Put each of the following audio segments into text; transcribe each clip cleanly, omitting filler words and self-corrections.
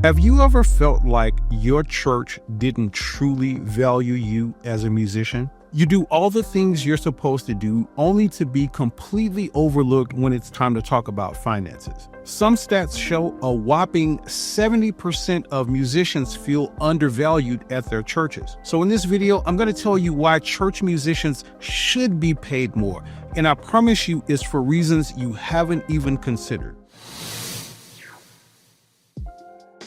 Have you ever felt like your church didn't truly value you as a musician? You do all the things you're supposed to do only to be completely overlooked when it's time to talk about finances. Some stats show a whopping 70% of musicians feel undervalued at their churches. So in this video, I'm going to tell you why church musicians should be paid more. And I promise you it's for reasons you haven't even considered.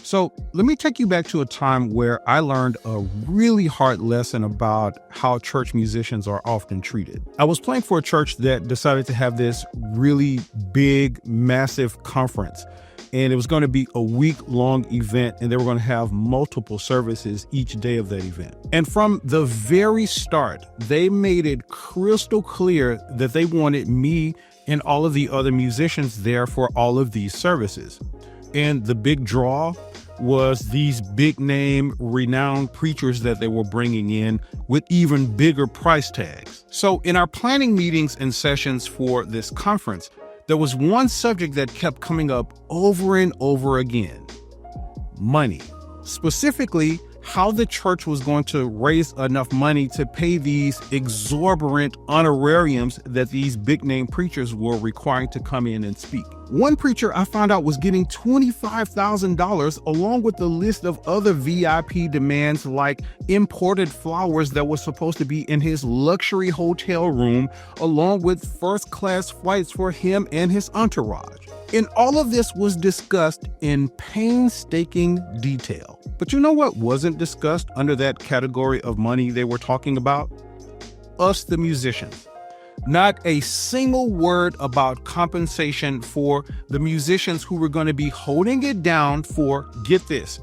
So let me take you back to a time where I learned a really hard lesson about how church musicians are often treated. I was playing for a church that decided to have this really big, massive conference. And it was going to be a week-long event, and they were going to have multiple services each day of that event. And from the very start, they made it crystal clear that they wanted me and all of the other musicians there for all of these services. And the big draw was these big name, renowned preachers that they were bringing in with even bigger price tags. So in our planning meetings and sessions for this conference, there was one subject that kept coming up over and over again: money. Specifically, how the church was going to raise enough money to pay these exorbitant honorariums that these big name preachers were requiring to come in and speak. One preacher I found out was getting $25,000 along with a list of other VIP demands like imported flowers that were supposed to be in his luxury hotel room, along with first-class flights for him and his entourage. And all of this was discussed in painstaking detail. But you know what wasn't discussed under that category of money they were talking about? Us, the musicians. Not a single word about compensation for the musicians who were going to be holding it down for, get this,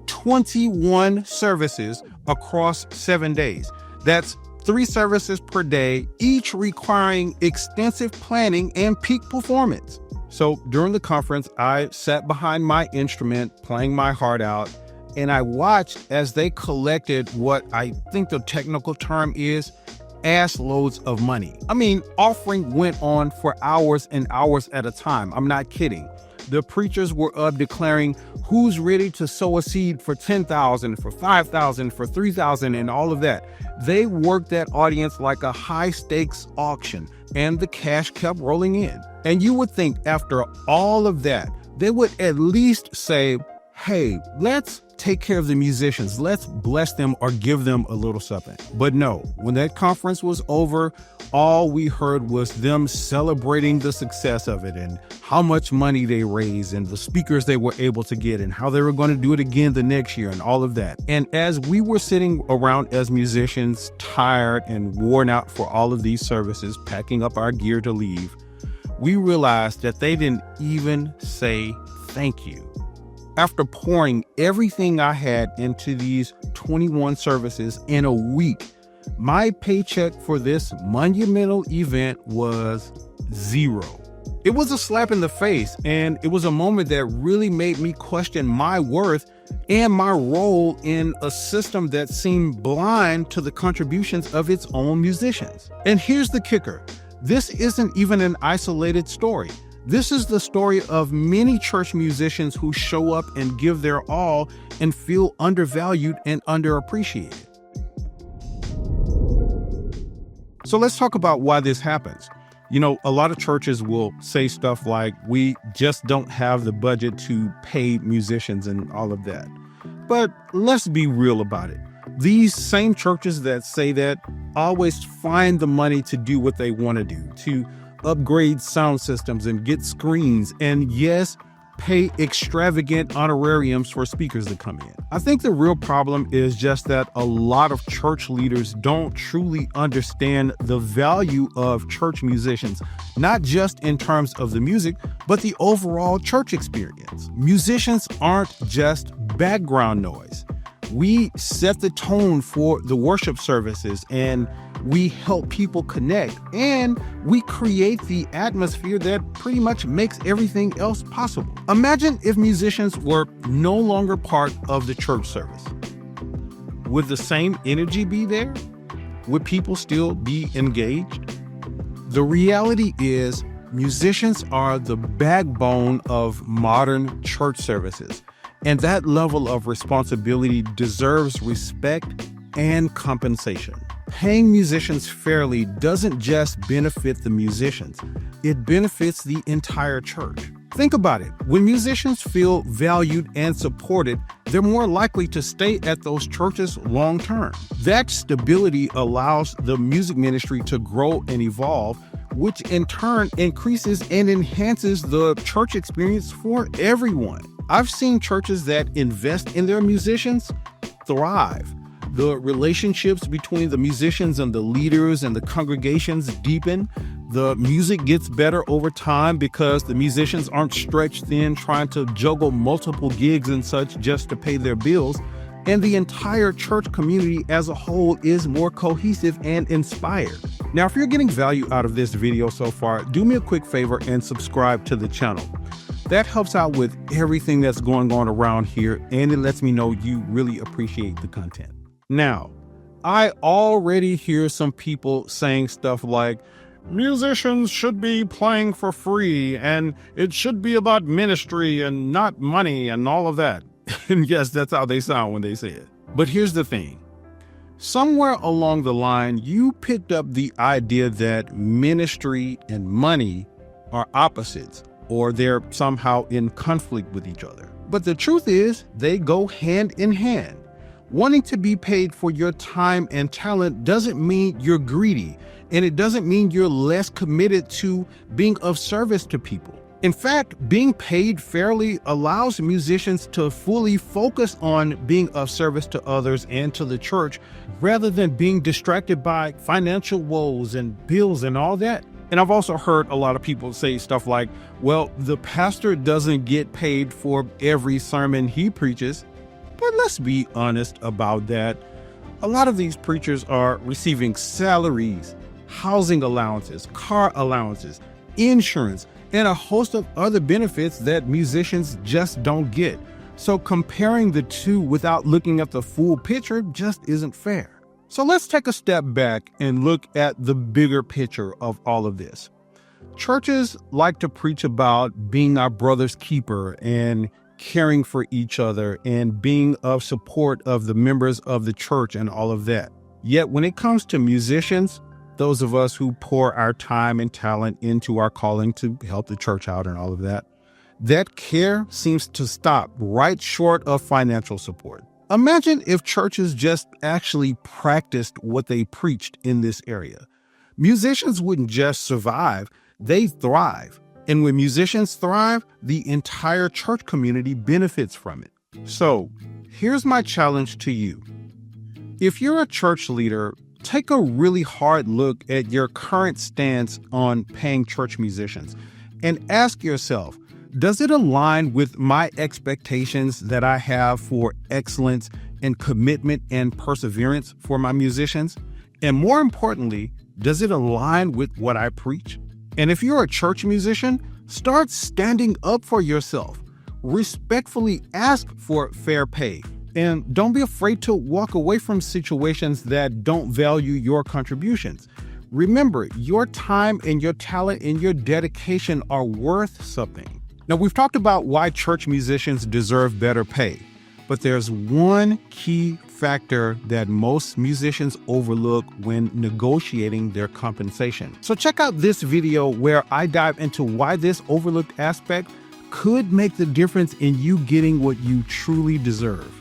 21 services across 7 days. That's 3 services per day, each requiring extensive planning and peak performance. So during the conference, I sat behind my instrument, playing my heart out, and I watched as they collected what I think the technical term is ass loads of money. I mean, offering went on for hours and hours at a time. I'm not kidding. The preachers were up declaring who's ready to sow a seed for $10,000, for $5,000, for $3,000, and all of that. They worked that audience like a high stakes auction, and the cash kept rolling in. And you would think after all of that, they would at least say, hey, let's take care of the musicians. Let's bless them or give them a little something. But no, when that conference was over, all we heard was them celebrating the success of it and how much money they raised and the speakers they were able to get and how they were going to do it again the next year and all of that. And as we were sitting around as musicians, tired and worn out for all of these services, packing up our gear to leave, we realized that they didn't even say thank you. After pouring everything I had into these 21 services in a week, my paycheck for this monumental event was $0. It was a slap in the face, and it was a moment that really made me question my worth and my role in a system that seemed blind to the contributions of its own musicians. And here's the kicker. This isn't even an isolated story. This is the story of many church musicians who show up and give their all and feel undervalued and underappreciated. So let's talk about why this happens. You know, a lot of churches will say stuff like, we just don't have the budget to pay musicians and all of that. But let's be real about it. These same churches that say that always find the money to do what they want to do, to upgrade sound systems and get screens, and yes, pay extravagant honorariums for speakers to come in. I think the real problem is just that a lot of church leaders don't truly understand the value of church musicians, not just in terms of the music, but the overall church experience. Musicians aren't just background noise. We set the tone for the worship services, and we help people connect, and we create the atmosphere that pretty much makes everything else possible. Imagine if musicians were no longer part of the church service. Would the same energy be there? Would people still be engaged? The reality is, musicians are the backbone of modern church services. And that level of responsibility deserves respect and compensation. Paying musicians fairly doesn't just benefit the musicians, it benefits the entire church. Think about it. When musicians feel valued and supported, they're more likely to stay at those churches long term. That stability allows the music ministry to grow and evolve, which in turn increases and enhances the church experience for everyone. I've seen churches that invest in their musicians thrive. The relationships between the musicians and the leaders and the congregations deepen. The music gets better over time because the musicians aren't stretched thin trying to juggle multiple gigs and such just to pay their bills. And the entire church community as a whole is more cohesive and inspired. Now, if you're getting value out of this video so far, do me a quick favor and subscribe to the channel. That helps out with everything that's going on around here, and it lets me know you really appreciate the content. Now, I already hear some people saying stuff like, musicians should be playing for free, and it should be about ministry and not money and all of that. And yes, that's how they sound when they say it. But here's the thing. Somewhere along the line, you picked up the idea that ministry and money are opposites, or they're somehow in conflict with each other. But the truth is, they go hand in hand. Wanting to be paid for your time and talent doesn't mean you're greedy, and it doesn't mean you're less committed to being of service to people. In fact, being paid fairly allows musicians to fully focus on being of service to others and to the church, rather than being distracted by financial woes and bills and all that. And I've also heard a lot of people say stuff like, well, the pastor doesn't get paid for every sermon he preaches. But let's be honest about that. A lot of these preachers are receiving salaries, housing allowances, car allowances, insurance, and a host of other benefits that musicians just don't get. So comparing the two without looking at the full picture just isn't fair. So let's take a step back and look at the bigger picture of all of this. Churches like to preach about being our brother's keeper and caring for each other and being of support of the members of the church and all of that. Yet when it comes to musicians, those of us who pour our time and talent into our calling to help the church out and all of that, that care seems to stop right short of financial support. Imagine if churches just actually practiced what they preached in this area. Musicians wouldn't just survive, they thrive. And when musicians thrive, the entire church community benefits from it. So here's my challenge to you. If you're a church leader, take a really hard look at your current stance on paying church musicians and ask yourself, does it align with my expectations that I have for excellence and commitment and perseverance for my musicians? And more importantly, does it align with what I preach? And if you're a church musician, start standing up for yourself. Respectfully ask for fair pay. And don't be afraid to walk away from situations that don't value your contributions. Remember, your time and your talent and your dedication are worth something. Now, we've talked about why church musicians deserve better pay, but there's one key factor that most musicians overlook when negotiating their compensation. So check out this video where I dive into why this overlooked aspect could make the difference in you getting what you truly deserve.